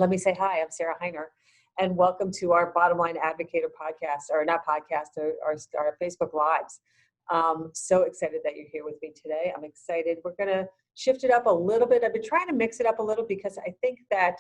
let me say hi, I'm Sarah Heiner, and welcome to our Bottom Line Advocator podcast, or not podcast, our Facebook Lives. So excited that you're here with me today. I'm excited. We're going to shift it up a little bit. I've been trying to mix it up a little because I think that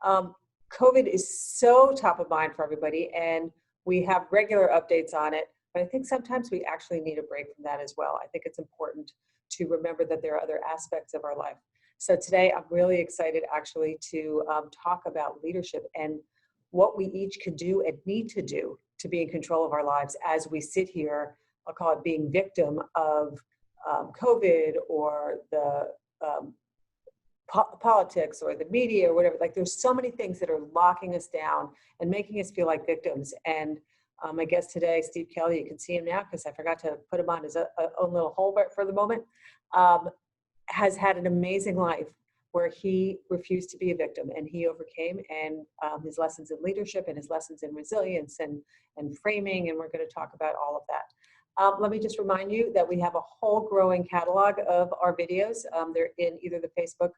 COVID is so top of mind for everybody, and we have regular updates on it, but I think sometimes we actually need a break from that as well. I think it's important to remember that there are other aspects of our life. So today I'm really excited actually to talk about leadership and what we each could do and need to do to be in control of our lives as we sit here, I'll call it being victim of COVID or the politics or the media or whatever. Like there's so many things that are locking us down and making us feel like victims. And my guest today, Steve Kelly, you can see him now because I forgot to put him on his own little hole for the moment, has had an amazing life where he refused to be a victim and he overcame, and his lessons in leadership and his lessons in resilience and framing, and we're going to talk about all of that. Let me just remind you that we have a whole growing catalog of our videos. They're in either the Facebook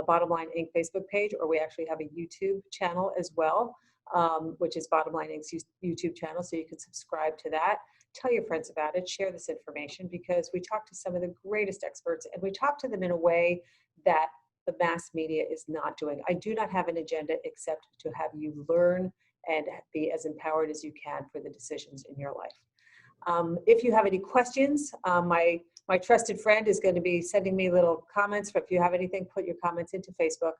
Bottom Line Inc. Facebook page, or we actually have a YouTube channel as well, which is Bottom Line Inc.'s YouTube channel, so you can subscribe to that. Tell your friends about it, share this information, because we talk to some of the greatest experts, and we talk to them in a way that the mass media is not doing. I do not have an agenda except to have you learn and be as empowered as you can for the decisions in your life. If you have any questions, my trusted friend is going to be sending me little comments. But if you have anything, put your comments into Facebook.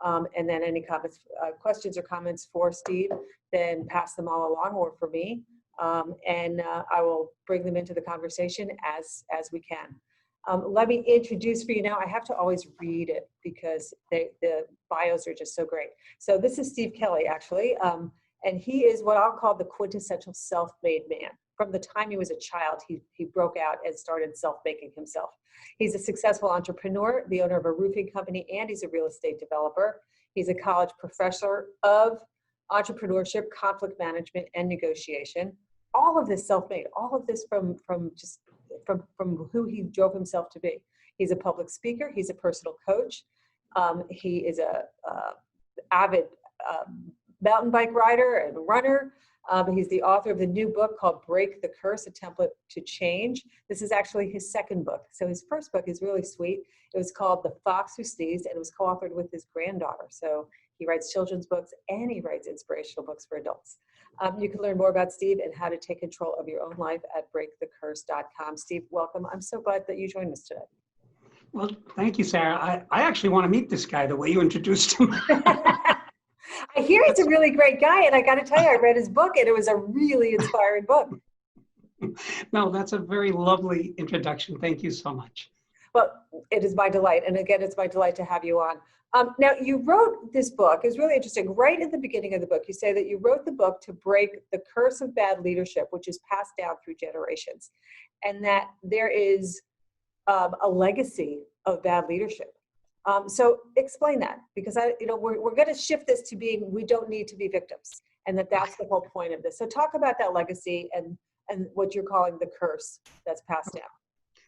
And then any comments, questions or comments for Steve, then pass them all along, or for me. And I will bring them into the conversation as we can. Let me introduce for you now. I have to always read it because the bios are just so great. So this is Steve Kelly, actually. And he is what I'll call the quintessential self-made man. From the time he was a child, he broke out and started self-making himself. He's a successful entrepreneur, the owner of a roofing company, and he's a real estate developer. He's a college professor of entrepreneurship, conflict management, and negotiation. All of this self-made, all of this from who he drove himself to be. He's a public speaker. He's a personal coach. He is a avid mountain bike rider and runner. He's the author of the new book called Break the Curse, A Template to Change. This is actually his second book. So his first book is really sweet. It was called The Fox Who Sneezed, and it was co-authored with his granddaughter. So he writes children's books and he writes inspirational books for adults. You can learn more about Steve and how to take control of your own life at breakthecurse.com. Steve, welcome. I'm so glad that you joined us today. Well, thank you, Sarah. I actually want to meet this guy the way you introduced him. I hear he's a really great guy, and I got to tell you, I read his book, and it was a really inspiring book. No, that's a very lovely introduction. Thank you so much. Well, it is my delight, and again, it's my delight to have you on. Now, you wrote this book. It's really interesting. Right at the beginning of the book, you say that you wrote the book to break the curse of bad leadership, which is passed down through generations, and that there is a legacy of bad leadership. So explain that, because we're going to shift this to being, we don't need to be victims, and that's the whole point of this. So talk about that legacy and what you're calling the curse that's passed down.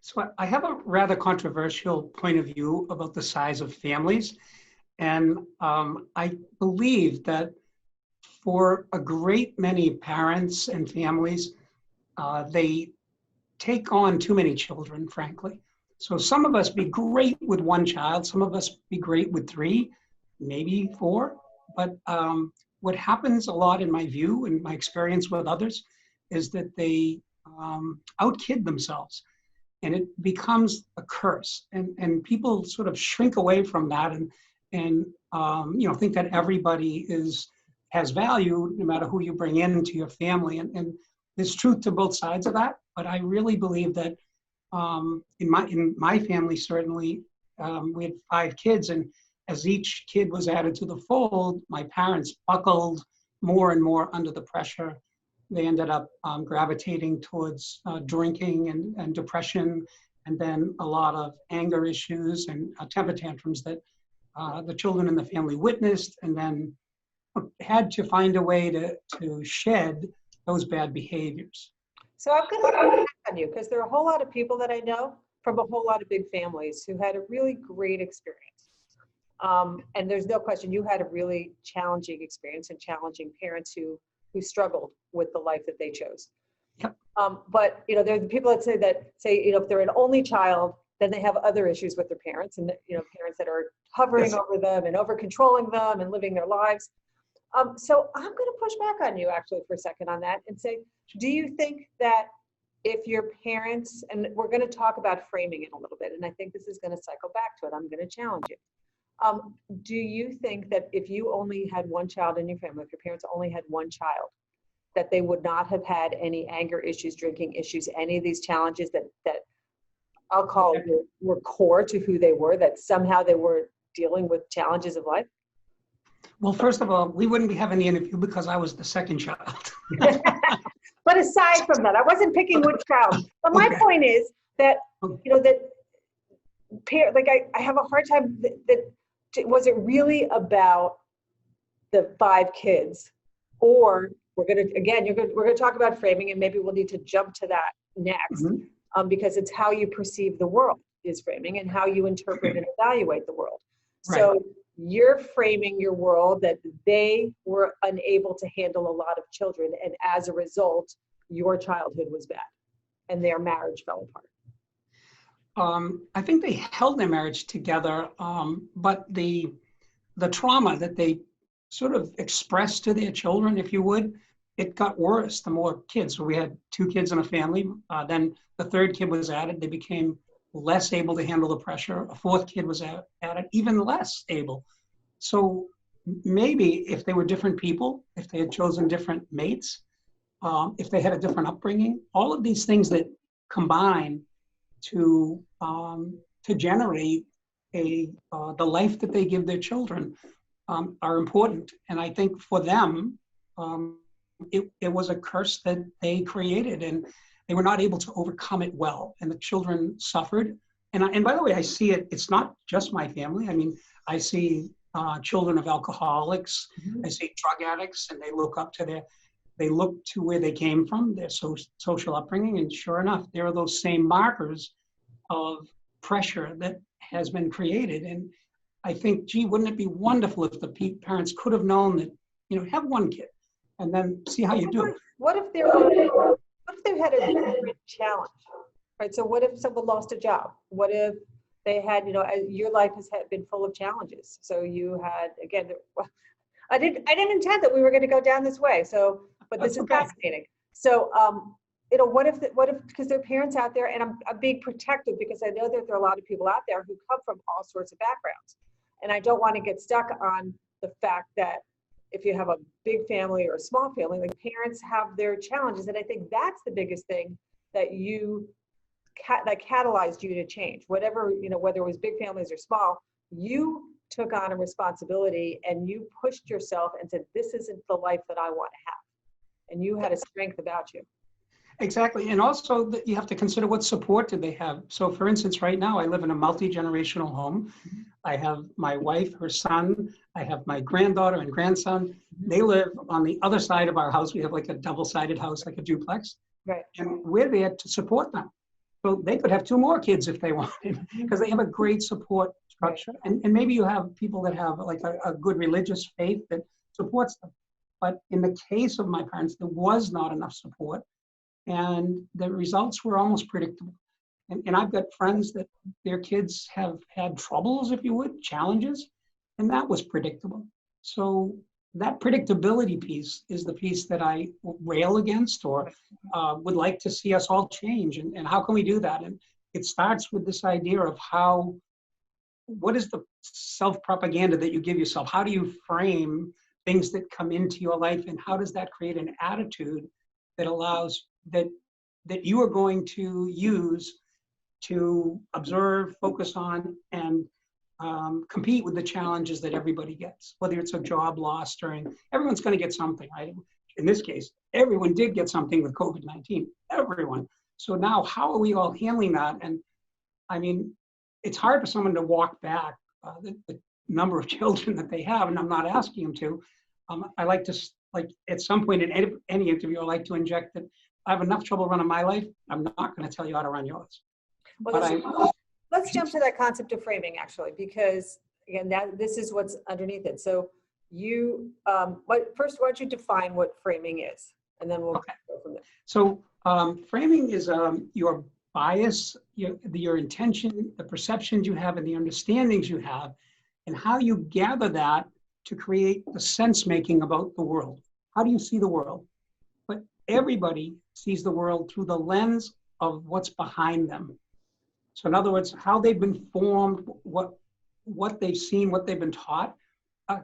So I have a rather controversial point of view about the size of families. And I believe that for a great many parents and families, they take on too many children, frankly. So some of us be great with one child, some of us be great with 3, maybe 4. But what happens a lot in my view and my experience with others is that they outkid themselves. And it becomes a curse, and people sort of shrink away from that, and think that everybody has value no matter who you bring into your family. And there's truth to both sides of that. But I really believe that in my family, certainly, we had 5 kids, and as each kid was added to the fold, my parents buckled more and more under the pressure. They ended up gravitating towards drinking and depression, and then a lot of anger issues and temper tantrums that the children in the family witnessed, and then had to find a way to shed those bad behaviors. So I'm going to come back on you, because there are a whole lot of people that I know from a whole lot of big families who had a really great experience. And there's no question you had a really challenging experience and challenging parents who struggled with the life that they chose. Yep. But there are the people that say if they're an only child, then they have other issues with their parents, and parents that are hovering Yes. over them and over controlling them and living their lives. So I'm going to push back on you actually for a second on that and say, do you think that if your parents, and we're going to talk about framing it a little bit, and I think this is going to cycle back to it, I'm going to challenge you. Do you think that if you only had one child in your family, if your parents only had one child, that they would not have had any anger issues, drinking issues, any of these challenges that I'll call were core to who they were, that somehow they were dealing with challenges of life? Well, first of all, we wouldn't be having the interview because I was the second child. But aside from that, I wasn't picking which child. But my point is that, I have a hard time was it really about the 5 kids, or we're going to talk about framing, and maybe we'll need to jump to that next, because it's how you perceive the world is framing, and how you interpret and evaluate the world. Right. So you're framing your world that they were unable to handle a lot of children, and as a result, your childhood was bad, and their marriage fell apart. I think they held their marriage together, but the trauma that they sort of expressed to their children, if you would, it got worse the more kids. So we had 2 kids in a family. Then the 3rd kid was added. They became less able to handle the pressure. A 4th kid was added, even less able. So maybe if they were different people, if they had chosen different mates, if they had a different upbringing, all of these things that combine to generate the life that they give their children are important. And I think for them, it was a curse that they created, and they were not able to overcome it well. And the children suffered. And by the way, I see it, it's not just my family. I mean, I see children of alcoholics, I see drug addicts, and they look to where they came from, their social upbringing, and sure enough, there are those same markers of pressure that has been created. And I think, gee, wouldn't it be wonderful if the parents could have known that, have one kid and then see how you do. What if they had a different challenge, right? So what if someone lost a job? What if they had, your life has been full of challenges. So you had, again, I didn't intend that we were going to go down this way. So, but this is fascinating. So, what if, because there are parents out there, and I'm being protective because I know that there are a lot of people out there who come from all sorts of backgrounds. And I don't want to get stuck on the fact that if you have a big family or a small family, like parents have their challenges. And I think that's the biggest thing that that catalyzed you to change. Whatever, whether it was big families or small, you took on a responsibility and you pushed yourself and said, this isn't the life that I want to have. And you had a strength about you. Exactly. And also you have to consider what support did they have. So for instance, right now I live in a multi-generational home. I have my wife, her son, I have my granddaughter and grandson. They live on the other side of our house. We have like a double-sided house, like a duplex. Right. And we're there to support them. So they could have 2 more kids if they wanted, because they have a great support structure. And maybe you have people that have like a good religious faith that supports them. But in the case of my parents, there was not enough support. And the results were almost predictable. And I've got friends that their kids have had troubles, if you would, challenges, and that was predictable. So that predictability piece is the piece that I rail against, or would like to see us all change. And how can we do that? And it starts with this idea of what is the self-propaganda that you give yourself? How do you frame things that come into your life? And how does that create an attitude that allows that you are going to use to observe, focus on, and compete with the challenges that everybody gets, whether it's a job loss everyone's going to get something, right? In this case, everyone did get something with COVID-19, everyone. So now how are we all handling that? And I mean, it's hard for someone to walk back the number of children that they have, and I'm not asking them to. I like to, at some point in any interview, I like to inject that I have enough trouble running my life. I'm not going to tell you how to run yours. Well, let's jump to that concept of framing, actually, because again, that this is what's underneath it. So you, first, why don't you define what framing is, and then we'll Okay. go from there. So framing is your bias, your intention, the perceptions you have, and the understandings you have, and how you gather that to create the sense making about the world. How do you see the world? But everybody sees the world through the lens of what's behind them. So in other words, how they've been formed, what they've seen, what they've been taught,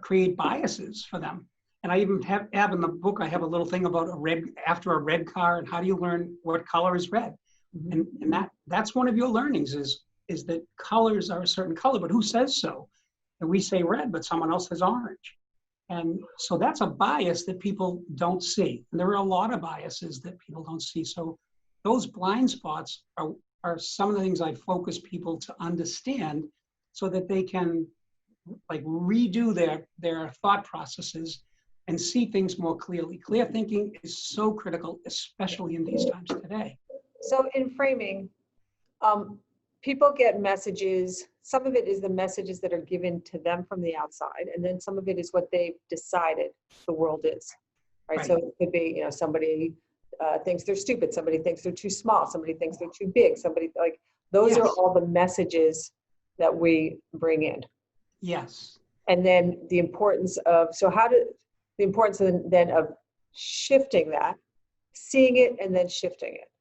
create biases for them. And I even have in the book, I have a little thing about after a red car, and how do you learn what color is red? Mm-hmm. And that's one of your learnings is that colors are a certain color, but who says so? And we say red, but someone else says orange. And so that's a bias that people don't see. And there are a lot of biases that people don't see. So those blind spots are some of the things I focus people to understand so that they can like redo their thought processes and see things more clearly. Clear thinking is so critical, especially in these times today. So in framing, people get messages. Some of it is the messages that are given to them from the outside, and then some of it is what they've decided the world is, right? So it could be, somebody thinks they're stupid, somebody thinks they're too small, somebody thinks they're too big, somebody those are all the messages that we bring in. Yes. And then the importance of, then of shifting that, seeing it, and then shifting it.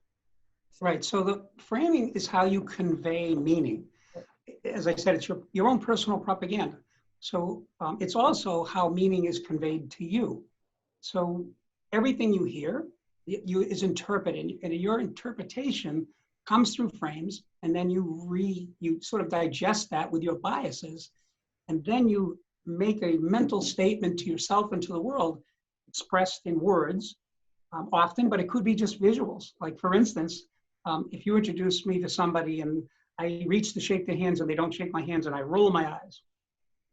Right. So the framing is how you convey meaning. As I said, it's your own personal propaganda. So it's also how meaning is conveyed to you. So everything you hear is interpreted, and your interpretation comes through frames, and then you sort of digest that with your biases, and then you make a mental statement to yourself and to the world expressed in words often, but it could be just visuals. Like for instance, if you introduce me to somebody and I reach to shake their hands and they don't shake my hands and I roll my eyes.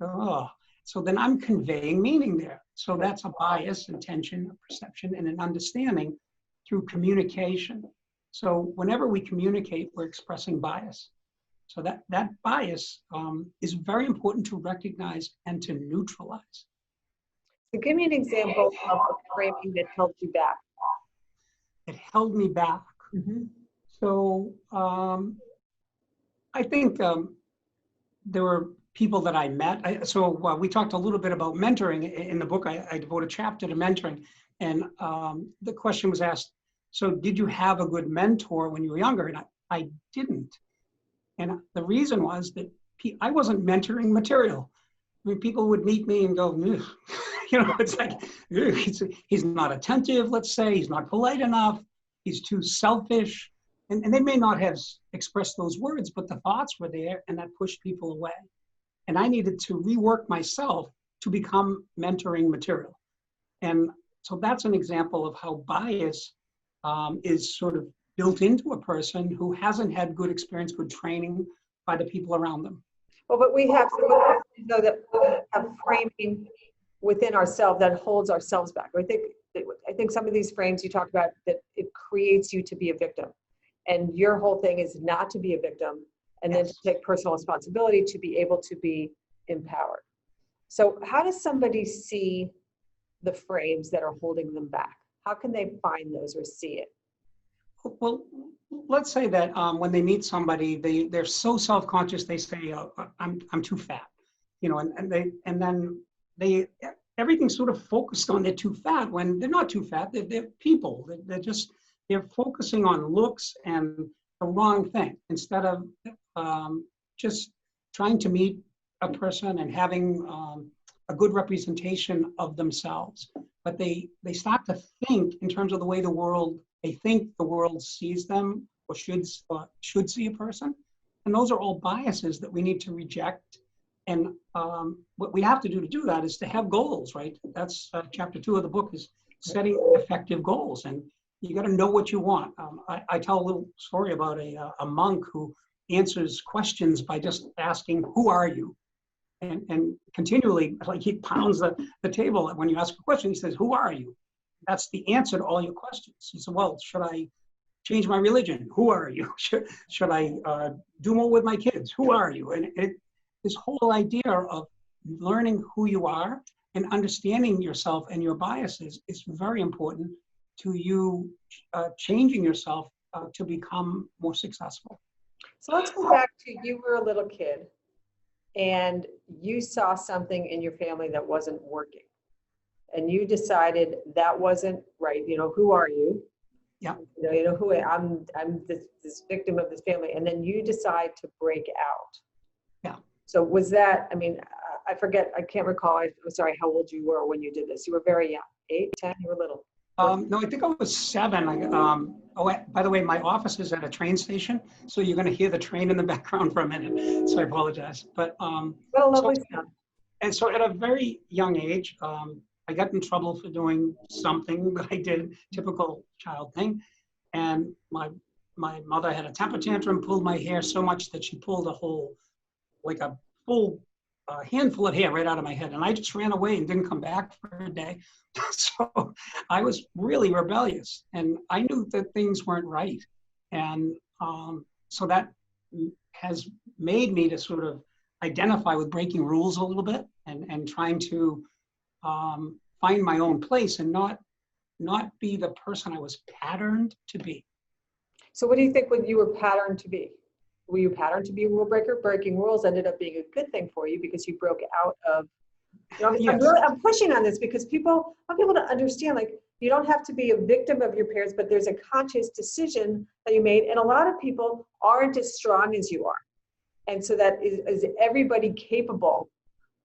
Oh, so then I'm conveying meaning there. So that's a bias, intention, a perception, and an understanding through communication. So whenever we communicate, we're expressing bias. So that bias is very important to recognize and to neutralize. So give me an example of a framing that held you back. It held me back. Mm-hmm. So I think there were people that I met. We talked a little bit about mentoring in the book. I devote a chapter to mentoring, and the question was asked, so did you have a good mentor when you were younger? And I didn't. And the reason was that I wasn't mentoring material. I mean, people would meet me and go, it's like, he's not attentive, let's say, he's not polite enough, he's too selfish. And they may not have expressed those words, but the thoughts were there, and that pushed people away. And I needed to rework myself to become mentoring material. And so that's an example of how bias is sort of built into a person who hasn't had good experience, good training by the people around them. Well, but we have that have framing within ourselves that holds ourselves back. I think some of these frames you talked about, that it creates you to be a victim. And your whole thing is not to be a victim, and then to take personal responsibility to be able to be empowered. So how does somebody see the frames that are holding them back? How can they find those or see it? Well, let's say that when they meet somebody, they're so self-conscious, they say, I'm too fat, and then everything's sort of focused on they're too fat when they're not too fat. They're people. They're focusing on looks and the wrong thing instead of just trying to meet a person and having a good representation of themselves. But they start to think in terms of the way they think the world sees them or should see a person. And those are all biases that we need to reject. And what we have to do that is to have goals, right? That's chapter 2 of the book, is setting effective goals. And you got to know what you want. I tell a little story about a monk who answers questions by just asking, who are you? And continually, like, he pounds the table. When you ask a question, he says, who are you? That's the answer to all your questions. He said, well, should I change my religion? Who are you? Should I do more with my kids? Who are you? And this whole idea of learning who you are and understanding yourself and your biases is very important to you changing yourself to become more successful. So let's go back to you were a little kid and you saw something in your family that wasn't working. And you decided that wasn't right. You know, who are you? Yeah. You know who I'm this victim of this family. And then you decide to break out. Yeah. So was that, I mean, I forget, I can't recall. I'm sorry how old you were when you did this. You were very young, 8, 10, you were little. No, I think I was 7. By the way, my office is at a train station, so you're going to hear the train in the background for a minute. So I apologize. But What a lovely sound. and so at a very young age, I got in trouble for doing something that I did, typical child thing, and my mother had a temper tantrum, pulled my hair so much that she pulled a full handful of hair right out of my head, and I just ran away and didn't come back for a day. So I was really rebellious, and I knew that things weren't right, and so that has made me to sort of identify with breaking rules a little bit and trying to find my own place and not be the person I was patterned to be. So what do you think when you were patterned to be? Were you patterned to be a rule breaker? Breaking rules ended up being a good thing for you because you broke out of, you know, Yes. I'm pushing on this because I want people to understand, like, you don't have to be a victim of your parents, but there's a conscious decision that you made. And a lot of people aren't as strong as you are. And so that is everybody capable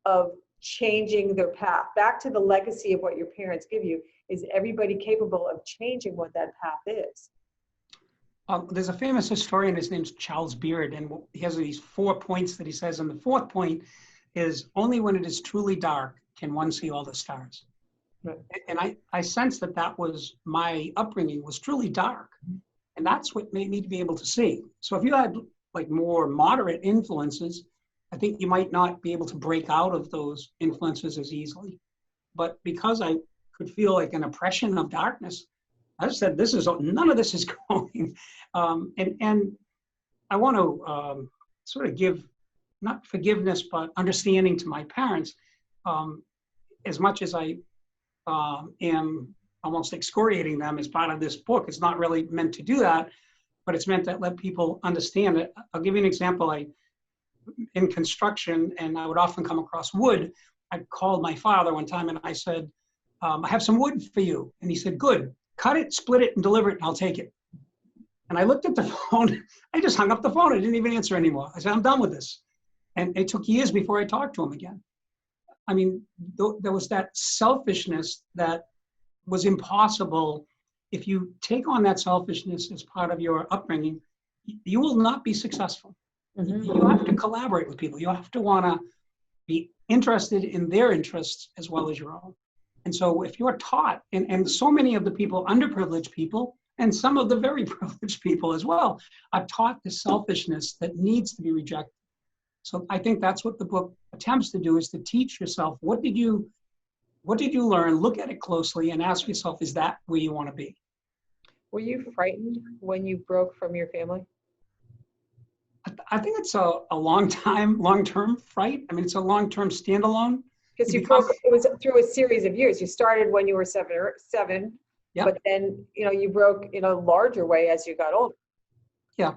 of changing their path? Back to the legacy of what your parents give you, is everybody capable of changing what that path is? There's a famous historian, his name's Charles Beard, and he has these 4 points that he says, and the 4th point is, only when it is truly dark can one see all the stars. Right. And I sense that was my upbringing, was truly dark. And that's what made me to be able to see. So if you had like more moderate influences, I think you might not be able to break out of those influences as easily. But because I could feel like an oppression of darkness, I said, none of this is going. And I want to sort of give, not forgiveness, but understanding to my parents, as much as I am almost excoriating them as part of this book. It's not really meant to do that, but it's meant to let people understand it. I'll give you an example. In construction, and I would often come across wood. I called my father one time and I said, I have some wood for you. And he said, good, cut it, split it, and deliver it, and I'll take it. And I looked at the phone. I just hung up the phone. I didn't even answer anymore. I said, I'm done with this. And it took years before I talked to him again. I mean, there was that selfishness that was impossible. If you take on that selfishness as part of your upbringing, you will not be successful. Mm-hmm. You have to collaborate with people. You have to want to be interested in their interests as well as your own. And so if you're taught, and so many of the people, underprivileged people, and some of the very privileged people as well, are taught the selfishness that needs to be rejected. So I think that's what the book attempts to do, is to teach yourself, what did you learn? Look at it closely and ask yourself, is that where you want to be? Were you frightened when you broke from your family? I think it's a long-term fright. I mean, it's a long-term standalone. Because it was through a series of years. You started when you were seven, yep. But then, you broke in a larger way as you got older. Yeah.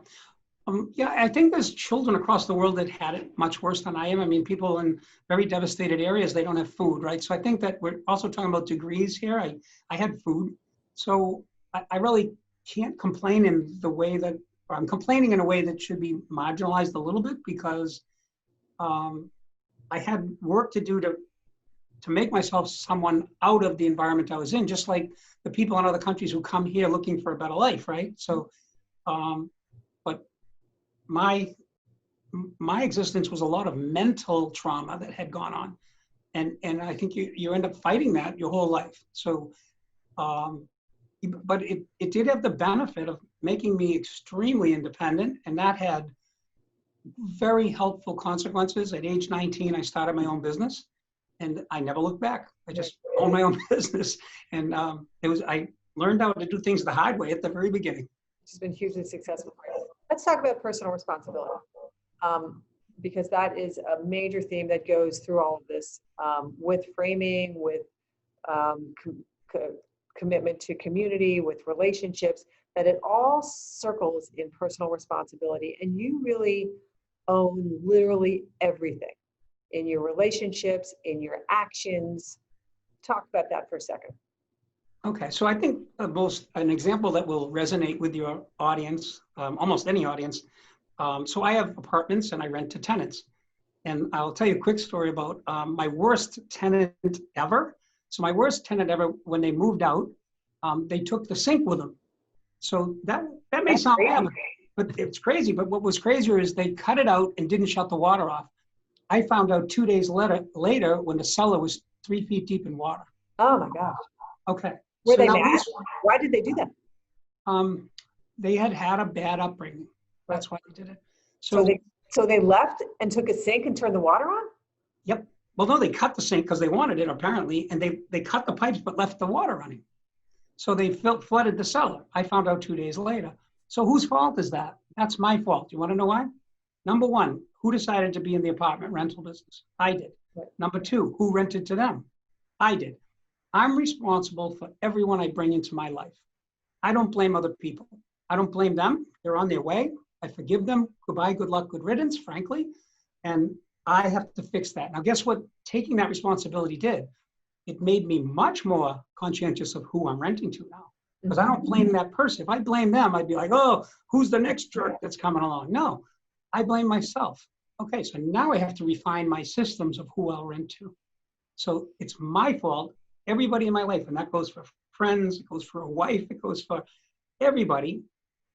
I think there's children across the world that had it much worse than I am. I mean, people in very devastated areas, they don't have food, right? So I think that we're also talking about degrees here. I had food. So I really can't complain in the way that, or I'm complaining in a way that should be marginalized a little bit, because I had work to do to make myself someone out of the environment I was in, just like the people in other countries who come here looking for a better life, right? So, but my existence was a lot of mental trauma that had gone on. And I think you end up fighting that your whole life. So, but it did have the benefit of making me extremely independent, and that had very helpful consequences. At age 19, I started my own business, and I never looked back. I just owned my own business, and I learned how to do things the hard way at the very beginning. Which has been hugely successful for you. Let's talk about personal responsibility. because that is a major theme that goes through all of this, with framing, with commitment to community, with relationships, that it all circles in personal responsibility. And you really own literally everything in your relationships, in your actions. Talk about that for a second. Okay, so I think an example that will resonate with your audience, almost any audience. So I have apartments and I rent to tenants. And I'll tell you a quick story about my worst tenant ever. So my worst tenant ever, when they moved out, they took the sink with them. So that may sound bad, but it's crazy. But what was crazier is they cut it out and didn't shut the water off. I found out 2 days later when the cellar was 3 feet deep in water. Oh my gosh. Okay. Were so they mad? Why did they do that? They had a bad upbringing. That's why they did it. So they left and took a sink and turned the water on? Yep. Well, no, they cut the sink because they wanted it apparently, and they cut the pipes but left the water running. So they flooded the cellar. I found out 2 days later. So whose fault is that? That's my fault. You want to know why? Number one, who decided to be in the apartment rental business? I did. Right. Number two, who rented to them? I did. I'm responsible for everyone I bring into my life. I don't blame other people. I don't blame them. They're on their way. I forgive them. Goodbye, good luck, good riddance, frankly. And I have to fix that. Now, guess what taking that responsibility did? It made me much more conscientious of who I'm renting to now. Because I don't blame that person. If I blame them, I'd be like, oh, who's the next jerk that's coming along? No, I blame myself. Okay, so now I have to refine my systems of who I'll rent to. So it's my fault, everybody in my life, and that goes for friends, it goes for a wife, it goes for everybody.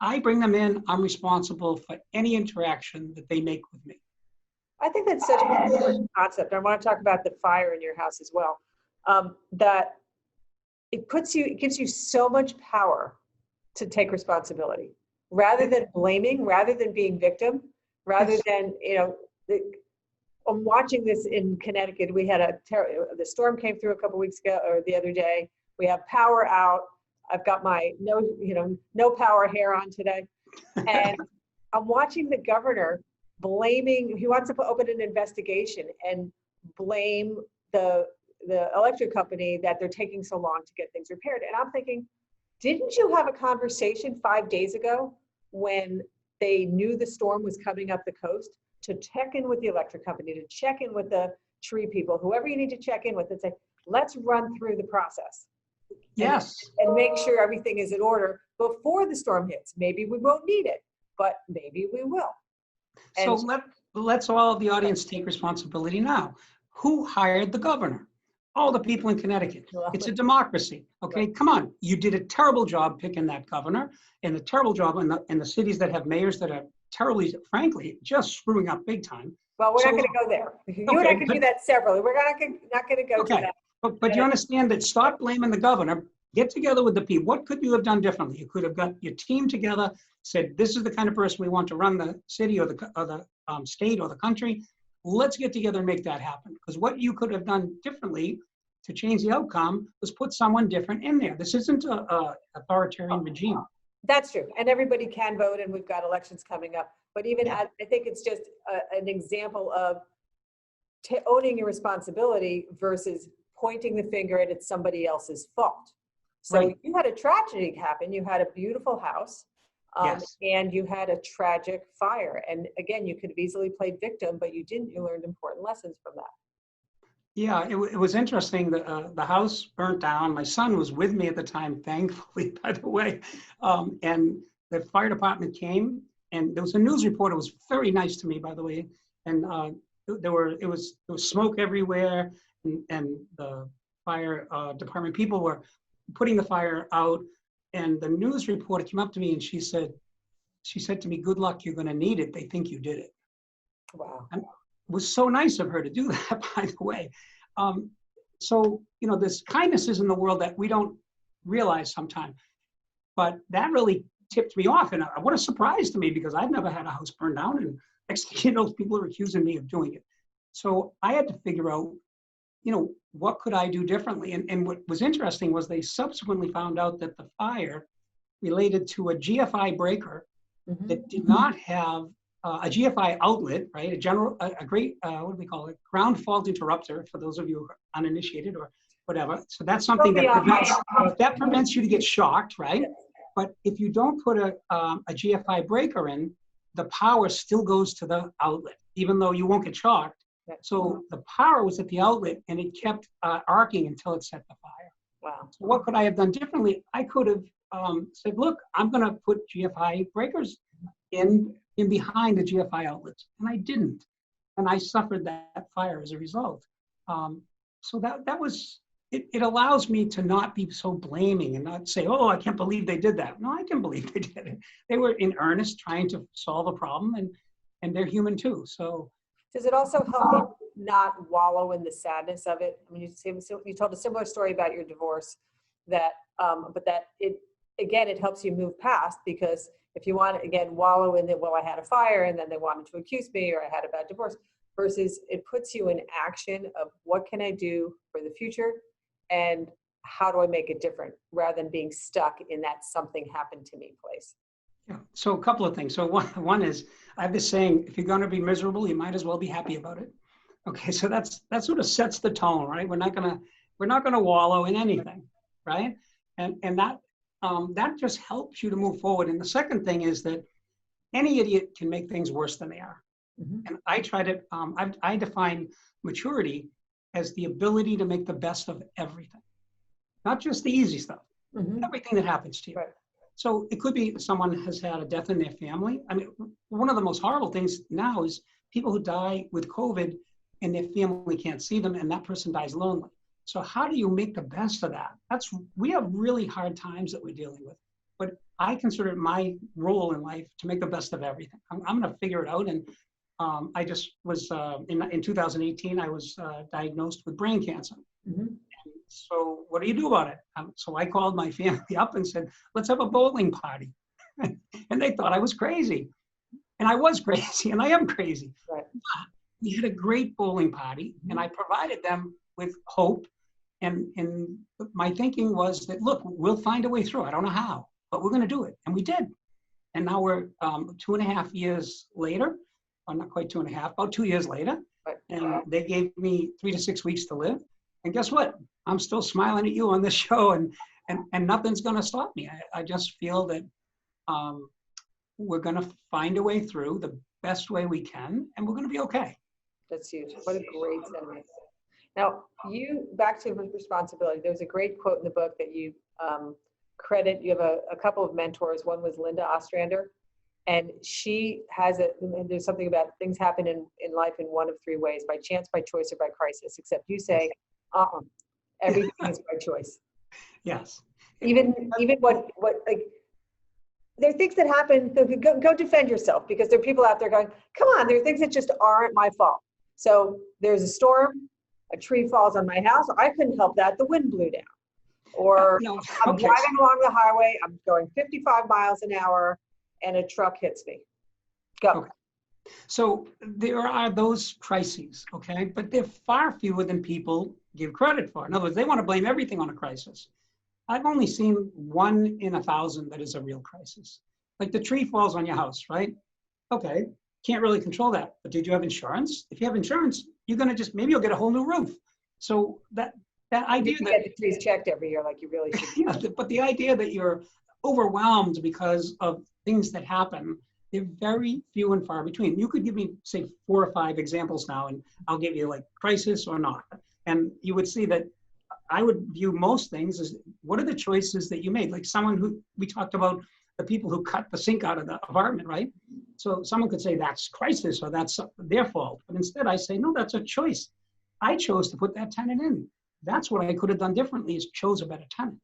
I bring them in, I'm responsible for any interaction that they make with me. I think that's such an important concept. I want to talk about the fire in your house as well. That it gives you so much power to take responsibility rather than blaming, rather than being victim, rather than, I'm watching this in Connecticut. We had the storm came through a couple weeks ago or the other day. We have power out. I've got my no power hair on today. And I'm watching the governor blaming, he wants to open an investigation and blame the electric company that they're taking so long to get things repaired. And I'm thinking, didn't you have a conversation 5 days ago when they knew the storm was coming up the coast to check in with the electric company, to check in with the tree people, whoever you need to check in with, and say, let's run through the process. Yes. And make sure everything is in order before the storm hits. Maybe we won't need it, but maybe we will. And so let's all of the audience take responsibility now. Who hired the governor? All the people in Connecticut. It's a democracy. Okay, right. Come on. You did a terrible job picking that governor, and a terrible job in the cities that have mayors that are terribly, frankly, just screwing up big time. Well, we're not going to go there. You and I can do that separately. We're not going to go to that. But you understand that, stop blaming the governor, get together with the people. What could you have done differently? You could have got your team together, said, this is the kind of person we want to run the city or the state or the country. Let's get together and make that happen. Because what you could have done differently to change the outcome was put someone different in there. This isn't an authoritarian regime. That's true. And everybody can vote, and we've got elections coming up. But even I think it's just an example of owning your responsibility versus pointing the finger at it's somebody else's fault. So you had a tragedy happen. You had a beautiful house, and you had a tragic fire. And again, you could have easily played victim, but you didn't. You learned important lessons from that. Yeah, it was interesting. The house burnt down. My son was with me at the time, thankfully, by the way. And the fire department came, and there was a news reporter who was very nice to me, by the way. And there was smoke everywhere, and the fire department people were putting the fire out. And the news reporter came up to me and she said to me, "Good luck, you're going to need it. They think you did it." Wow. And it was so nice of her to do that, by the way. So, there's kindnesses in the world that we don't realize sometimes. But that really tipped me off. And what a surprise to me, because I've never had a house burned down. And next thing you know, people are accusing me of doing it. So I had to figure out, what could I do differently? And what was interesting was they subsequently found out that the fire related to a GFI breaker that did not have a GFI outlet, right? A great, what do we call it? Ground fault interrupter, for those of you who are uninitiated or whatever. So that's something that prevents you to get shocked, right? But if you don't put a GFI breaker in, the power still goes to the outlet, even though you won't get shocked. So the power was at the outlet, and it kept arcing until it set the fire. Wow. So what could I have done differently? I could have said, look, I'm going to put GFI breakers in behind the GFI outlets, and I didn't, and I suffered that fire as a result. So that was it. Allows me to not be so blaming and not say, oh, I can't believe they did that. No, I can believe they did it. They were in earnest trying to solve a problem, and they're human too. So does it also help you not wallow in the sadness of it? I mean, you told a similar story about your divorce, but that it helps you move past, because if you want to, again, wallow in that, well, I had a fire and then they wanted to accuse me, or I had a bad divorce, versus it puts you in action of what can I do for the future and how do I make it different, rather than being stuck in that something happened to me place. Yeah. So a couple of things. So one is, I have this saying, if you're going to be miserable, you might as well be happy about it. Okay. So that sort of sets the tone, right? We're not gonna wallow in anything, right? And that just helps you to move forward. And the second thing is that any idiot can make things worse than they are. Mm-hmm. And I try to, I define maturity as the ability to make the best of everything, not just the easy stuff, mm-hmm. everything that happens to you. Right. So it could be someone has had a death in their family. I mean, one of the most horrible things now is people who die with COVID and their family can't see them, and that person dies lonely. So how do you make the best of that? We have really hard times that we're dealing with, but I consider it my role in life to make the best of everything. I'm going to figure it out. And I just was, in 2018, I was diagnosed with brain cancer. Mm-hmm. So what do you do about it? So I called my family up and said, let's have a bowling party. And they thought I was crazy. And I was crazy, and I am crazy. Right. But we had a great bowling party, and I provided them with hope. And my thinking was that, look, we'll find a way through. I don't know how, but we're going to do it. And we did. And now we're 2.5 years later, or not quite 2.5, about 2 years later. Right. And they gave me 3 to 6 weeks to live. And guess what? I'm still smiling at you on this show, and nothing's going to stop me. I just feel that we're going to find a way through the best way we can, and we're going to be okay. That's huge. What a great sentiment. Now, back to responsibility. There's a great quote in the book that you credit. You have a couple of mentors. One was Linda Ostrander, and she has and there's something about things happen in life in one of 3 ways: by chance, by choice, or by crisis. Except you say, everything is by choice. Yes. Even what like, there are things that happen. Go defend yourself, because there are people out there going, come on, there are things that just aren't my fault. So there's a storm, a tree falls on my house. I couldn't help that. The wind blew down. Or I'm driving along the highway. I'm going 55 miles an hour and a truck hits me. Go. Okay. So there are those crises, okay? But they're far fewer than people give credit for. In other words, they want to blame everything on a crisis. I've only seen 1 in 1,000 that is a real crisis. Like the tree falls on your house, right? Okay, can't really control that. But did you have insurance? If you have insurance, you're going to maybe you'll get a whole new roof. So that idea you get the trees checked every year like you really should. Yeah, but the idea that you're overwhelmed because of things that happen, they're very few and far between. You could give me, say, 4 or 5 examples now, and I'll give you like crisis or not. And you would see that I would view most things as, what are the choices that you made? Like someone who, we talked about the people who cut the sink out of the apartment, right? So someone could say that's crisis or that's their fault. But instead I say, no, that's a choice. I chose to put that tenant in. That's what I could have done differently, is chose a better tenant.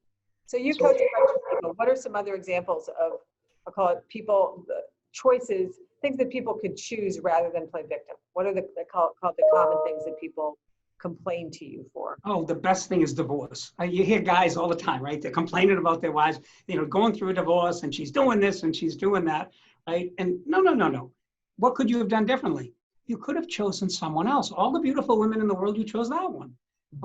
So you coach a bunch of people. What are some other examples of, I'll call it choices, things that people could choose rather than play victim? What are called the common things that people complain to you for? Oh, the best thing is divorce. You hear guys all the time, right? They're complaining about their wives, going through a divorce, and she's doing this and she's doing that, right? And no. What could you have done differently? You could have chosen someone else. All the beautiful women in the world, you chose that one.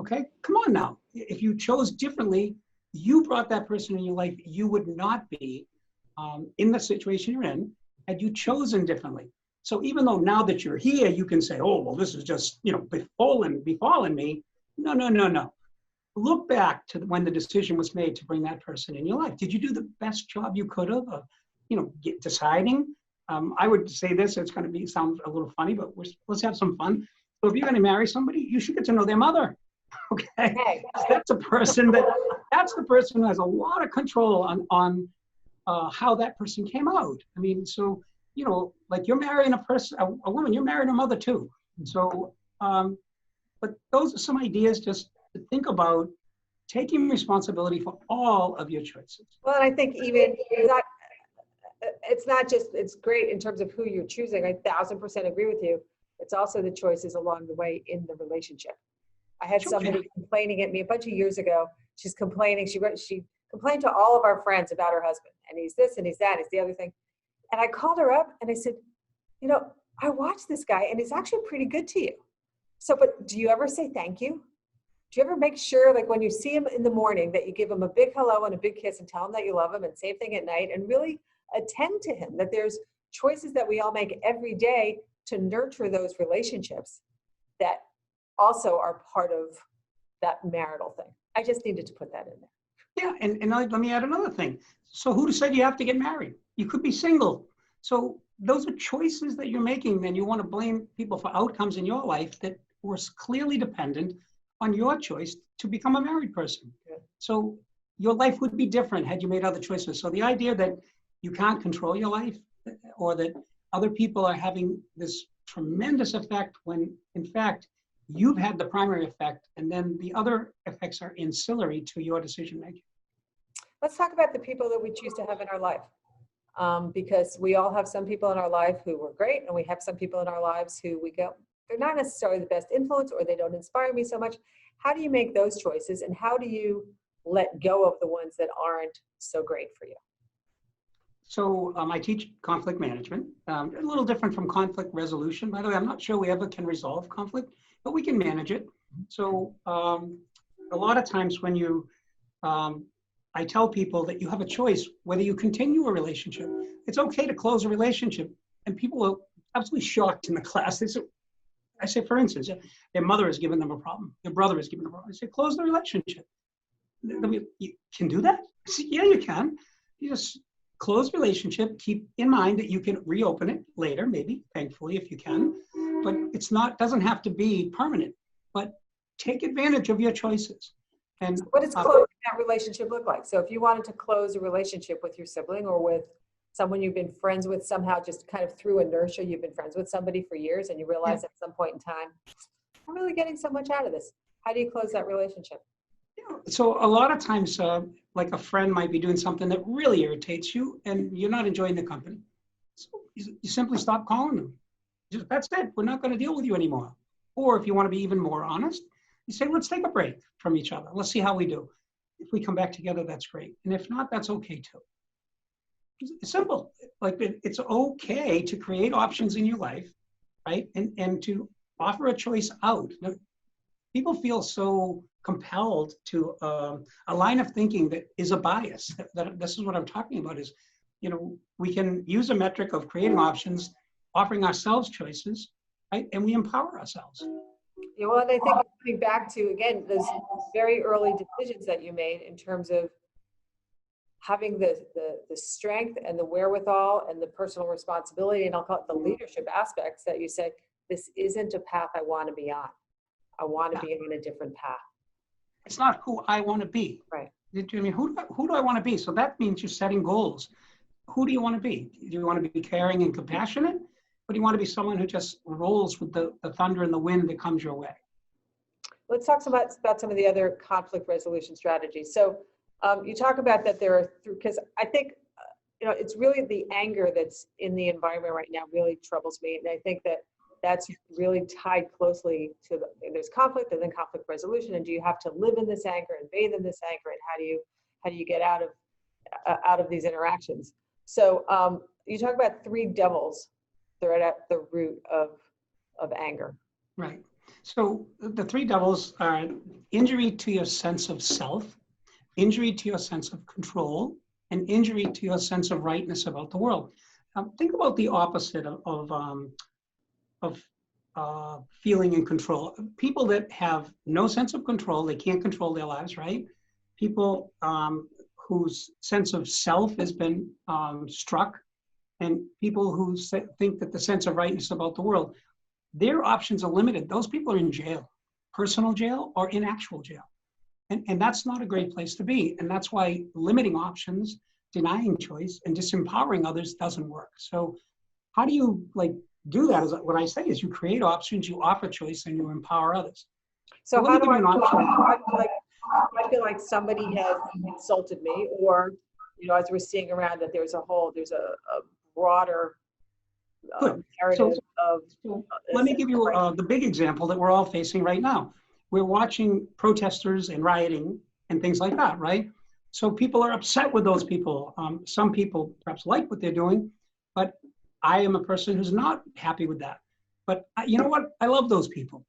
Okay, come on now. If you chose differently, you brought that person in your life. You would not be in the situation you're in had you chosen differently. So even though now that you're here, you can say, oh, well, this is just, befallen me. No, no, no, no. Look back to when the decision was made to bring that person in your life. Did you do the best job you could have of, deciding? I would say this, it's going to sound a little funny, but let's have some fun. So if you're going to marry somebody, you should get to know their mother. Okay. That's the person who has a lot of control on how that person came out. I mean, so, like you're marrying a woman, you're marrying a mother too. So, but those are some ideas just to think about taking responsibility for all of your choices. Well, and I think even it's not just, it's great in terms of who you're choosing. I 1000% agree with you. It's also the choices along the way in the relationship. I had somebody complaining at me a bunch of years ago. She's complaining. She complained to all of our friends about her husband, and he's this and he's that, he's the other thing. And I called her up and I said, I watched this guy and he's actually pretty good to you. So, but do you ever say thank you? Do you ever make sure, like when you see him in the morning, that you give him a big hello and a big kiss and tell him that you love him, and same thing at night, and really attend to him, that there's choices that we all make every day to nurture those relationships that also are part of that marital thing. I just needed to put that in there. Yeah, and let me add another thing. So who said you have to get married? You could be single. So those are choices that you're making, and you want to blame people for outcomes in your life that were clearly dependent on your choice to become a married person. Yeah. So your life would be different had you made other choices. So the idea that you can't control your life, or that other people are having this tremendous effect when in fact you've had the primary effect, and then the other effects are ancillary to your decision making. Let's talk about the people that we choose to have in our life. Because we all have some people in our life who were great, and we have some people in our lives who we go, they're not necessarily the best influence, or they don't inspire me so much. How do you make those choices, and how do you let go of the ones that aren't so great for you? So I teach conflict management, a little different from conflict resolution. By the way, I'm not sure we ever can resolve conflict, but we can manage it. So a lot of times when I tell people that you have a choice whether you continue a relationship. It's okay to close a relationship. And people are absolutely shocked in the class. I say, for instance, their mother has given them a problem. Their brother has given them a problem. I say, close the relationship. You can do that? I say, yeah, you can. You just close relationship. Keep in mind that you can reopen it later, maybe, thankfully, if you can. But doesn't have to be permanent. But take advantage of your choices. And so what does closing that relationship look like? So if you wanted to close a relationship with your sibling or with someone you've been friends with somehow, just kind of through inertia, you've been friends with somebody for years, and you realize at some point in time, I'm really getting so much out of this. How do you close that relationship? So a lot of times, like a friend might be doing something that really irritates you, and you're not enjoying the company. So you simply stop calling them. That's it. We're not going to deal with you anymore. Or if you want to be even more honest, you say, let's take a break from each other. Let's see how we do. If we come back together, that's great. And if not, that's okay too. It's simple. Like it's okay to create options in your life, right? And to offer a choice out. Now, people feel so compelled to a line of thinking that is a bias. That this is what I'm talking about is, we can use a metric of creating options, offering ourselves choices, right? And we empower ourselves. Yeah, well, and I think coming back to, again, those very early decisions that you made in terms of having the strength and the wherewithal and the personal responsibility, and I'll call it the leadership aspects, that you say, this isn't a path I want to be on. I want to be on a different path. It's not who I want to be. Right. I mean, who do I want to be? So that means you're setting goals. Who do you want to be? Do you want to be caring and compassionate? Or do you want to be someone who just rolls with the thunder and the wind that comes your way? Let's talk about some of the other conflict resolution strategies. So you talk about that there are, because I think, it's really the anger that's in the environment right now really troubles me. And I think that's really tied closely to there's conflict and then conflict resolution. And do you have to live in this anger and bathe in this anger? And how do you get out of these interactions? So you talk about three devils that are at the root of anger. Right. So the three devils are injury to your sense of self, injury to your sense of control, and injury to your sense of rightness about the world. Think about the opposite of of feeling in control. People that have no sense of control, they can't control their lives, right? People whose sense of self has been struck, and people who think that the sense of rightness about the world, their options are limited. Those people are in jail, personal jail or in actual jail. And that's not a great place to be. And that's why limiting options, denying choice, and disempowering others doesn't work. So how do you do that? Is what I say is you create options, you offer choice, and you empower others. So let how me do give I, you an option. I feel like somebody has insulted me, or, as we're seeing around that there's a broader Good. narrative of. Let me give you the big example that we're all facing right now. We're watching protesters and rioting and things like that, right? So people are upset with those people. Some people perhaps like what they're doing, but I am a person who's not happy with that. But you know what? I love those people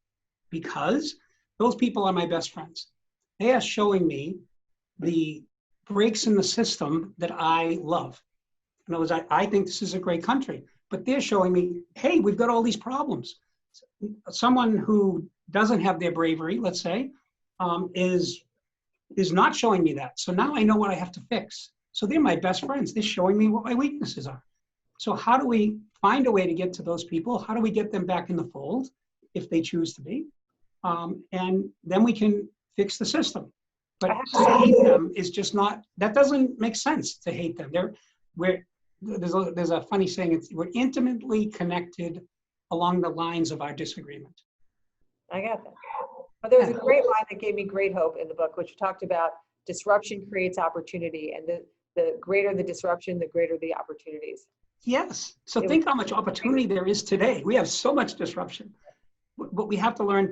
because those people are my best friends. They are showing me the breaks in the system that I love. In other words, I think this is a great country, but they're showing me, hey, we've got all these problems. Someone who doesn't have their bravery, let's say, is not showing me that. So now I know what I have to fix. So they're my best friends. They're showing me what my weaknesses are. So how do we find a way to get to those people? How do we get them back in the fold if they choose to be? And then we can fix the system. But to hate them is just not, that doesn't make sense to hate them. There's a funny saying, we're intimately connected along the lines of our disagreement. I got that. But there's a great line that gave me great hope in the book, which talked about disruption creates opportunity, and the greater the disruption, the greater the opportunities. Yes. So think how much opportunity there is today. We have so much disruption, but we have to learn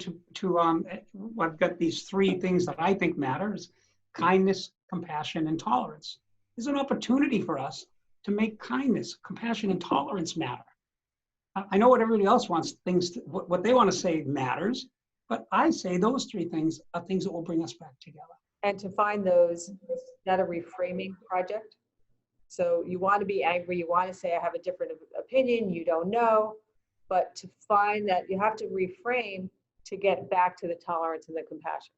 I've got these three things that I think matters: kindness, compassion, and tolerance. There's an opportunity for us to make kindness, compassion, and tolerance matter. I know what everybody else wants what they want to say matters, but I say those three things are things that will bring us back together. And to find those, that a reframing project. So you want to be angry, you want to say, I have a different opinion, you don't know, but to find that you have to reframe to get back to the tolerance and the compassion.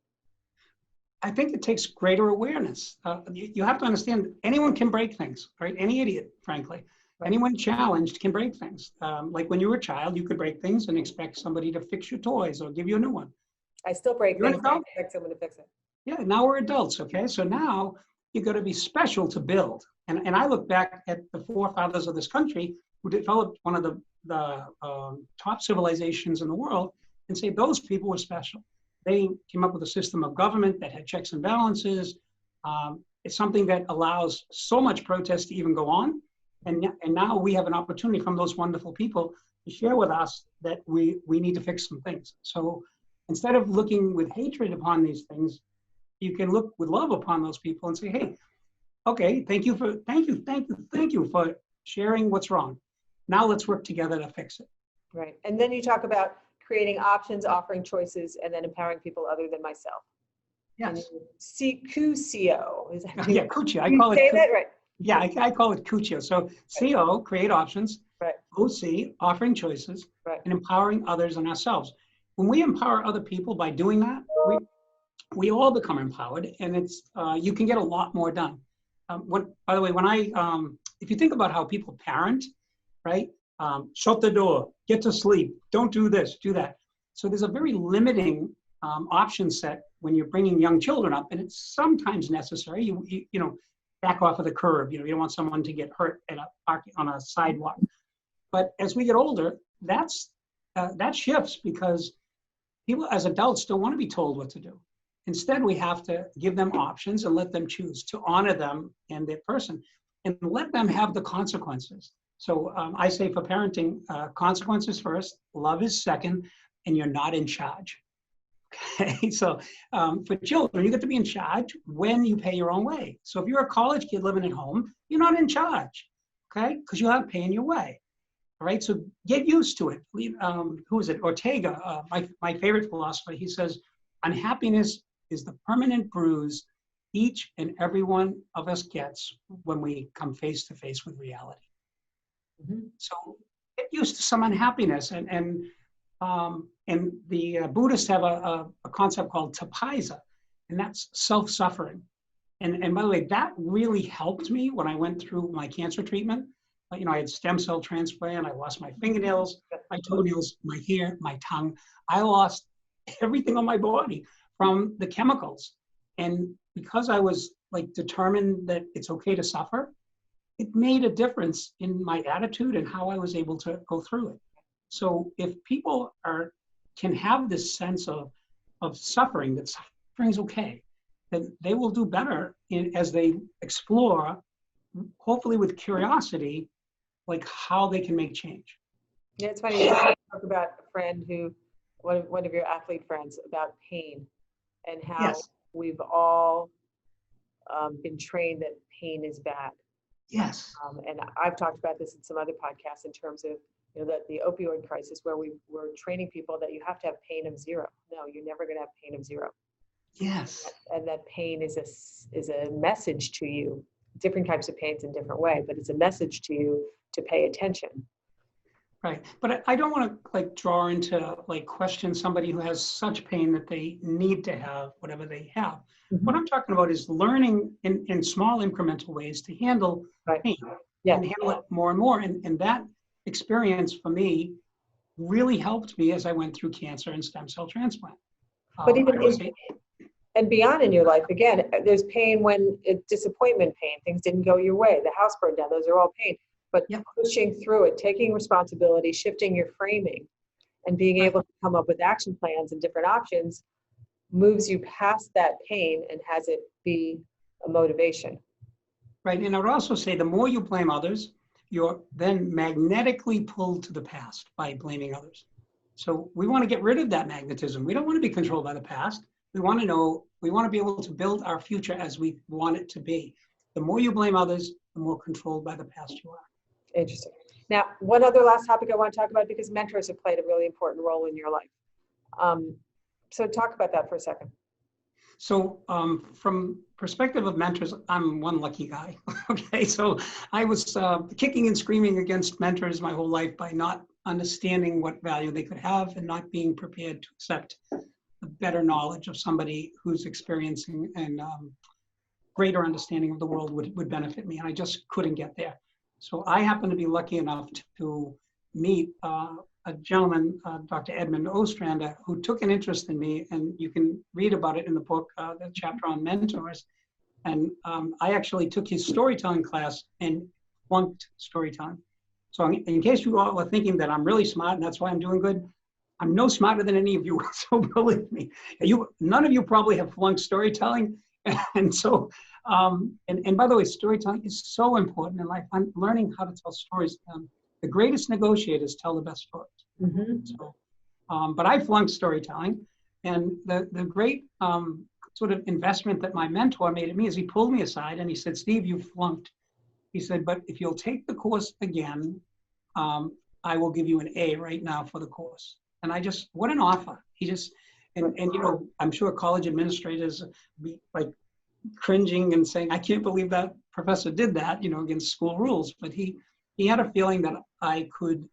I think it takes greater awareness. You have to understand anyone can break things, right? Any idiot, frankly. Right. Anyone challenged can break things. Like when you were a child, you could break things and expect somebody to fix your toys or give you a new one. I still break things and expect someone to fix it. Yeah, now we're adults, okay? So now you've got to be special to build. And I look back at the forefathers of this country who developed one of the top civilizations in the world and say those people were special. They came up with a system of government that had checks and balances. It's something that allows so much protest to even go on. And now we have an opportunity from those wonderful people to share with us that we need to fix some things. So instead of looking with hatred upon these things, you can look with love upon those people and say, hey, okay, thank you for sharing what's wrong. Now let's work together to fix it. Right. And then you talk about creating options, offering choices, and then empowering people other than myself. Yes. CUCO. Yeah, CUCIO. I call it. Say that right. Yeah, I call it CUCIO. So CO, create options. Right. OC, offering choices. Right. And empowering others and ourselves. When we empower other people by doing that, we all become empowered, and it's you can get a lot more done. By the way, if you think about how people parent, right? Shut the door, get to sleep, don't do this, do that. So there's a very limiting option set when you're bringing young children up, and it's sometimes necessary. You back off of the curb. You don't want someone to get hurt on a sidewalk. But as we get older, that shifts because people as adults don't want to be told what to do. Instead, we have to give them options and let them choose to honor them and their person and let them have the consequences. So I say for parenting, consequences first, love is second, and you're not in charge. Okay, so for children, you get to be in charge when you pay your own way. So if you're a college kid living at home, you're not in charge, okay? Because you're not paying your way. All right, so get used to it. Who is it? Ortega, my favorite philosopher, he says, unhappiness is the permanent bruise each and every one of us gets when we come face to face with reality. Mm-hmm. So used to some unhappiness. And the Buddhists have a concept called tapaisa, and that's self-suffering. And by the way, that really helped me when I went through my cancer treatment. I had stem cell transplant. I lost my fingernails, my toenails, my hair, my tongue. I lost everything on my body from the chemicals. And because I was determined that it's okay to suffer, it made a difference in my attitude and how I was able to go through it. So if people can have this sense of suffering, that suffering is okay, then they will do better as they explore, hopefully with curiosity, how they can make change. Yeah, it's funny. You talk about a friend one of your athlete friends, about pain and how Yes. we've all been trained that pain is bad. Yes. And I've talked about this in some other podcasts in terms of the opioid crisis, where we're training people that you have to have pain of zero. No, you're never going to have pain of zero. Yes. And that pain is a message to you. Different types of pains in different way, but it's a message to you to pay attention. Right. But I don't want to draw into question somebody who has such pain that they need to have whatever they have. Mm-hmm. What I'm talking about is learning in small incremental ways to handle pain and handle it more and more. And that experience for me really helped me as I went through cancer and stem cell transplant. But and beyond in your life, again, there's pain when it's disappointment pain. Things didn't go your way. The house burned down. Those are all pain. But pushing through it, taking responsibility, shifting your framing, and being able to come up with action plans and different options moves you past that pain and has it be a motivation. Right. And I would also say the more you blame others, you're then magnetically pulled to the past by blaming others. So we want to get rid of that magnetism. We don't want to be controlled by the past. We want to be able to build our future as we want it to be. The more you blame others, the more controlled by the past you are. Interesting. Now, one other last topic I want to talk about, because mentors have played a really important role in your life. So talk about that for a second. So from perspective of mentors, I'm one lucky guy. Okay, so I was kicking and screaming against mentors my whole life by not understanding what value they could have and not being prepared to accept the better knowledge of somebody who's experiencing and greater understanding of the world would benefit me. And I just couldn't get there. So I happen to be lucky enough to meet a gentleman, Dr. Edmund Ostrander, who took an interest in me, and you can read about it in the book, the chapter on mentors. And I actually took his storytelling class and flunked storytelling. So in case you all are thinking that I'm really smart and that's why I'm doing good, I'm no smarter than any of you, so believe me. None of you probably have flunked storytelling. And so, and by the way, storytelling is so important in life. I'm learning how to tell stories. The greatest negotiators tell the best stories. Mm-hmm. So, but I flunked storytelling. And the great sort of investment that my mentor made in me is he pulled me aside and he said, Steve, you flunked. He said, but if you'll take the course again, I will give you an A right now for the course. And what an offer. And I'm sure college administrators be cringing and saying, I can't believe that professor did that, against school rules. But he had a feeling that I could,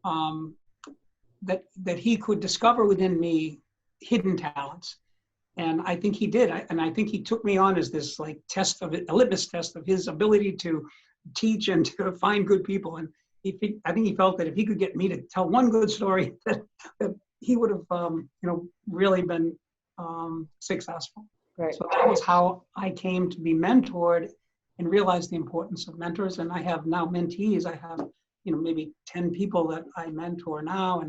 that he could discover within me hidden talents. And I think he did. And I think he took me on as this a litmus test of his ability to teach and to find good people. And I think he felt that if he could get me to tell one good story, that he would have, really been successful. Right. So that was how I came to be mentored and realized the importance of mentors. And I have now mentees. I have, maybe 10 people that I mentor now,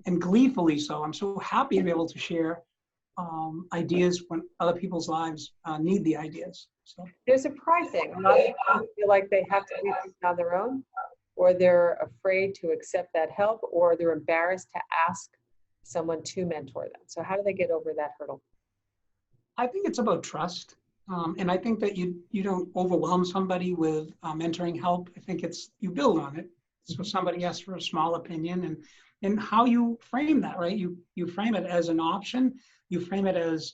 and gleefully so. I'm so happy to be able to share ideas when other people's lives need the ideas. So there's a pride thing. A lot of people feel like they have to do things on their own, or they're afraid to accept that help, or they're embarrassed to ask someone to mentor them. So how do they get over that hurdle? I think it's about trust. And I think that you don't overwhelm somebody with mentoring help. I think you build on it. So somebody asks for a small opinion, and how you frame that, right? You frame it as an option. You frame it as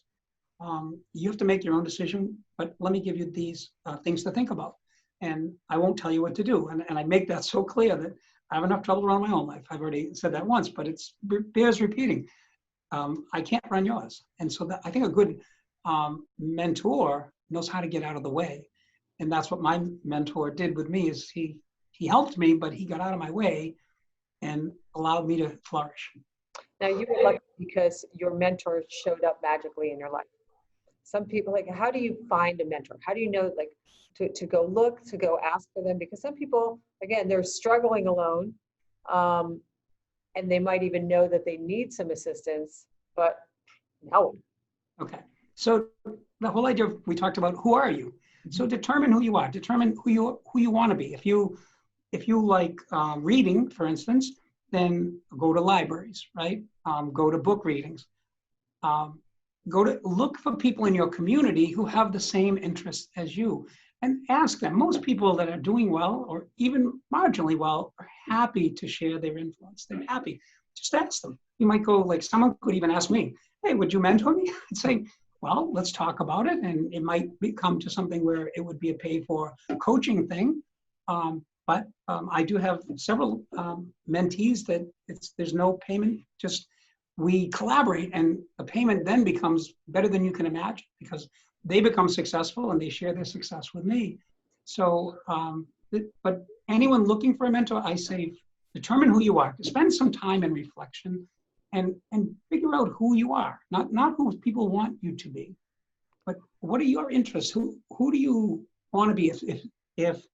you have to make your own decision, but let me give you these things to think about. And I won't tell you what to do. And I make that so clear that I have enough trouble around my own life. I've already said that once, but it bears repeating. I can't run yours. And so I think a good mentor knows how to get out of the way. And that's what my mentor did with me is he helped me, but he got out of my way and allowed me to flourish. Now you were lucky because your mentor showed up magically in your life. Some people, like, how do you find a mentor? How do you know, like, to go look, to go ask for them? Because some people, again, they're struggling alone, and they might even know that they need some assistance, but no. Okay. So the whole idea of, we talked about who are you? So determine who you are. Determine who you want to be. If you like reading, for instance, then go to libraries, right? Go to book readings. Look for people in your community who have the same interests as you and ask them. Most people that are doing well or even marginally well are happy to share their influence. They're happy. Just ask them. You might go, like, someone could even ask me, hey, would you mentor me? I'd say, well, let's talk about it. And it might come to something where it would be a pay for coaching thing. But I do have several mentees that there's no payment, just we collaborate, and the payment then becomes better than you can imagine because they become successful and they share their success with me. So, but anyone looking for a mentor, I say, determine who you are. Spend some time in reflection and figure out who you are, not who people want you to be, but what are your interests? Who do you want to be? If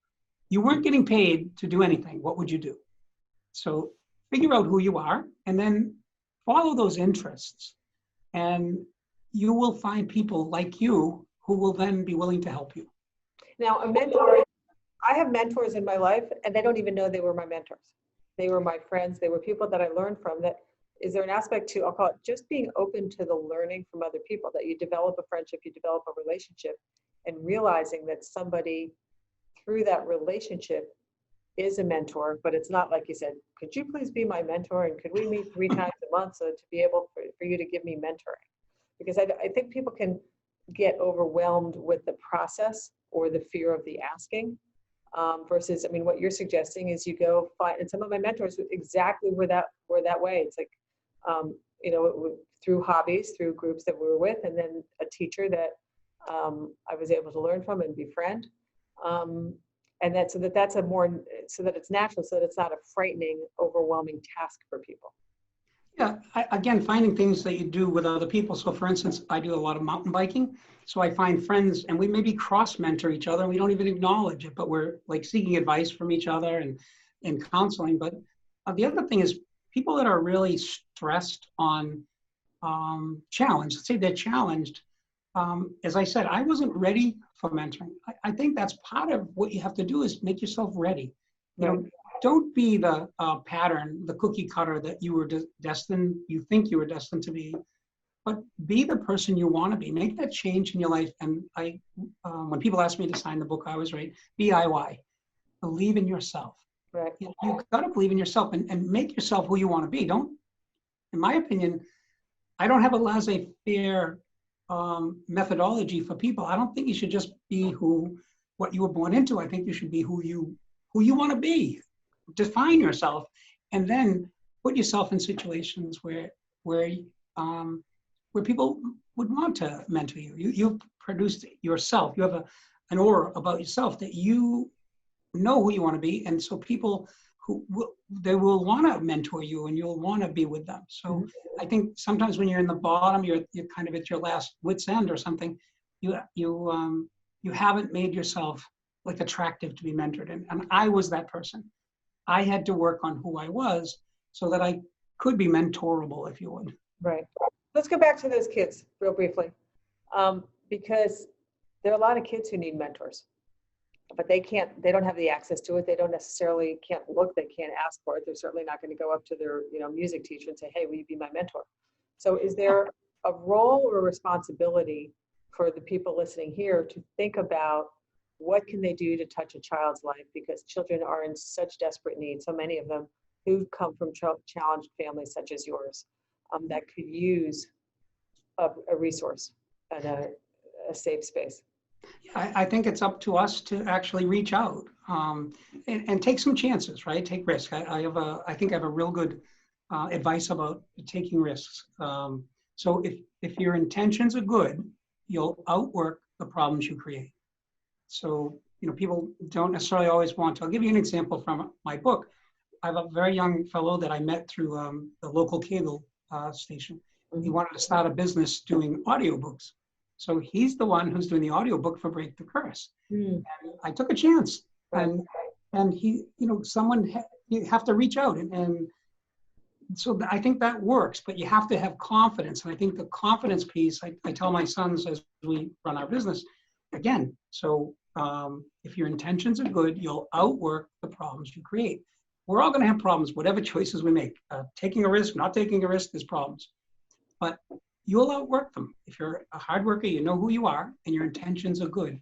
you weren't getting paid to do anything, what would you do? So figure out who you are and then follow those interests. And you will find people like you who will then be willing to help you. Now, a mentor, I have mentors in my life and they don't even know they were my mentors. They were my friends. They were people that I learned from. That is there an aspect to, I'll call it just being open to the learning from other people, that you develop a friendship, you develop a relationship, and realizing that somebody through that relationship is a mentor, but it's not like you said, could you please be my mentor? And could we meet 3 times a month so to be able for you to give me mentoring? Because I think people can get overwhelmed with the process or the fear of the asking versus, I mean, what you're suggesting is you go find, and some of my mentors exactly were that way. It's like, you know, through hobbies, through groups that we were with, and then a teacher that I was able to learn from and befriend. And that so that it's natural, so that it's not a frightening, overwhelming task for people. Yeah, again, finding things that you do with other people. So for instance, I do a lot of mountain biking. So I find friends and we maybe cross mentor each other and we don't even acknowledge it, but we're like seeking advice from each other and counseling. But the other thing is people that are really stressed on challenge, let's say they're challenged. As I said, I wasn't ready for mentoring. I think that's part of what you have to do is make yourself ready. You know, don't be the pattern, the cookie cutter that you were destined, you think you were destined to be, but be the person you want to be. Make that change in your life. And when people ask me to sign the book, I always write DIY, believe in yourself. Right. You've got to believe in yourself and make yourself who you want to be. Don't, in my opinion, I don't have a laissez-faire methodology for people. I don't think you should just be what you were born into. I think you should be who you want to be. Define yourself, and then put yourself in situations where people would want to mentor you. You've produced yourself. You have an aura about yourself that you know who you want to be, and so people they will want to mentor you, and you'll want to be with them. So I think sometimes when you're in the bottom, you're kind of at your last wit's end or something. You haven't made yourself like attractive to be mentored, and I was that person. I had to work on who I was so that I could be mentorable, if you would. Right. Let's go back to those kids real briefly, because there are a lot of kids who need mentors, but they don't have the access to it. They don't necessarily can't look, they can't ask for it. They're certainly not going to go up to their, music teacher and say, hey, will you be my mentor? So is there a role or responsibility for the people listening here to think about what can they do to touch a child's life? Because children are in such desperate need, so many of them who come from challenged families such as yours, that could use a resource and a safe space. I think it's up to us to actually reach out. and take some chances, right? Take risk. I think I have a real good advice about taking risks. So if your intentions are good, you'll outwork the problems you create. So, people don't necessarily always want to. I'll give you an example from my book. I have a very young fellow that I met through the local cable station. He wanted to start a business doing audiobooks. So he's the one who's doing the audiobook for Break the Curse. And I took a chance. And he, you have to reach out. And so I think that works, but you have to have confidence. And I think the confidence piece, I tell my sons as we run our business, again, so if your intentions are good, you'll outwork the problems you create. We're all going to have problems, whatever choices we make. Taking a risk, not taking a risk, there's problems. But you'll outwork them. If you're a hard worker, you know who you are, and your intentions are good,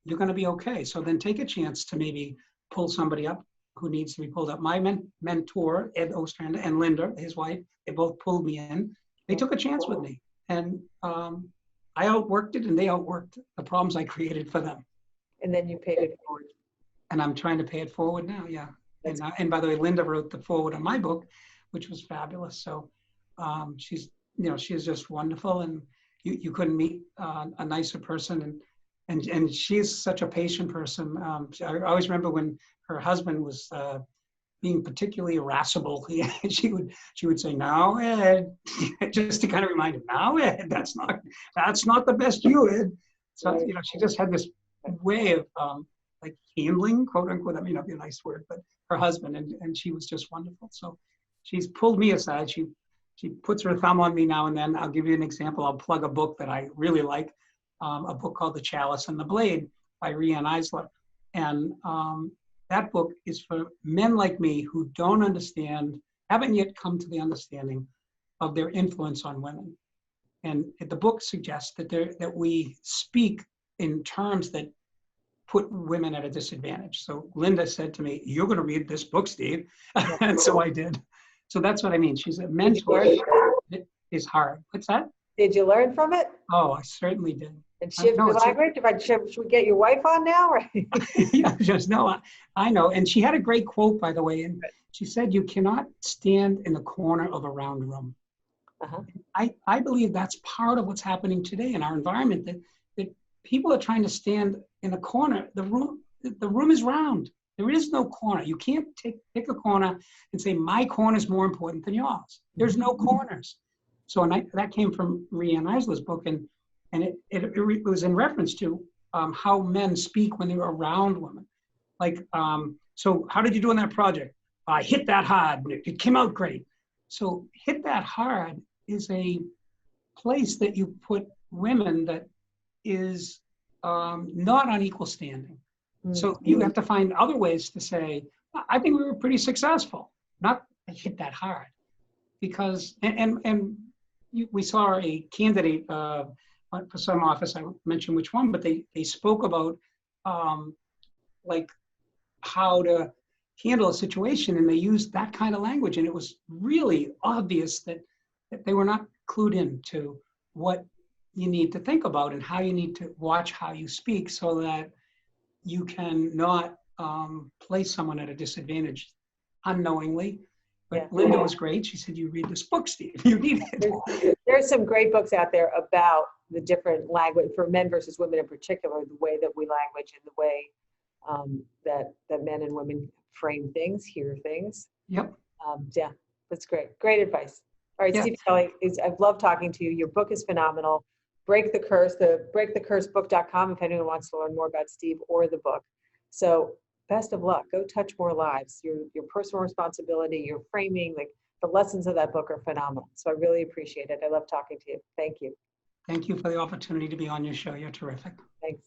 you're going to be okay. So then take a chance to maybe pull somebody up who needs to be pulled up. My mentor, Ed Ostrander, and Linda, his wife, they both pulled me in. They took a chance with me. And I outworked it, and they outworked the problems I created for them. And then you paid it forward. And I'm trying to pay it forward now, yeah. And by the way, Linda wrote the forward on my book, which was fabulous. So she's just wonderful, and you couldn't meet a nicer person. And she's such a patient person. I always remember when her husband was being particularly irascible, she would say, "Now, Ed," just to kind of remind him, "Now, Ed, that's not the best you, Ed." So she just had this way of like handling, quote unquote. I mean, that'd be a nice word, but her husband, and she was just wonderful. So she's pulled me aside. She puts her thumb on me now and then. I'll give you an example. I'll plug a book that I really like, a book called The Chalice and the Blade by Riane Eisler. And that book is for men like me who don't understand, haven't yet come to the understanding of their influence on women. And the book suggests that we speak in terms that put women at a disadvantage. So Linda said to me, "You're going to read this book, Steve." And so I did. So that's what I mean. She's a mentor. It is hard. What's that? Did you learn from it? Oh, I certainly did. And shift your language? Should we get your wife on now? Yeah, I know. And she had a great quote, by the way. And she said, "You cannot stand in the corner of a round room." I believe that's part of what's happening today in our environment, that people are trying to stand in a corner. The room is round. There is no corner. You can't pick a corner and say, "My corner is more important than yours." There's no corners. So that came from Riane Eisler's book, and it was in reference to how men speak when they're around women. Like, so how did you do on that project? I hit that hard. It came out great. So hit that hard is a place that you put women that is not on equal standing. So you have to find other ways to say, "I think we were pretty successful," not hit that hard. Because, we saw a candidate for some office, I won't mention which one, but they spoke about like how to handle a situation, and they used that kind of language. And it was really obvious that they were not clued in to what you need to think about and how you need to watch how you speak so that you can not place someone at a disadvantage unknowingly. But Linda was great. She said, "You read this book, Steve. You need it." There's some great books out there about the different language for men versus women in particular, the way that we language and the way that men and women frame things, hear things. Yep. Yeah, that's great. Great advice. All right, Steve Kelly, I've loved talking to you. Your book is phenomenal. Break the Curse, the breakthecurse.book.com if anyone wants to learn more about Steve or the book. So best of luck. Go touch more lives. Your personal responsibility, your framing, like the lessons of that book are phenomenal. So I really appreciate it. I love talking to you. Thank you. Thank you for the opportunity to be on your show. You're terrific. Thanks.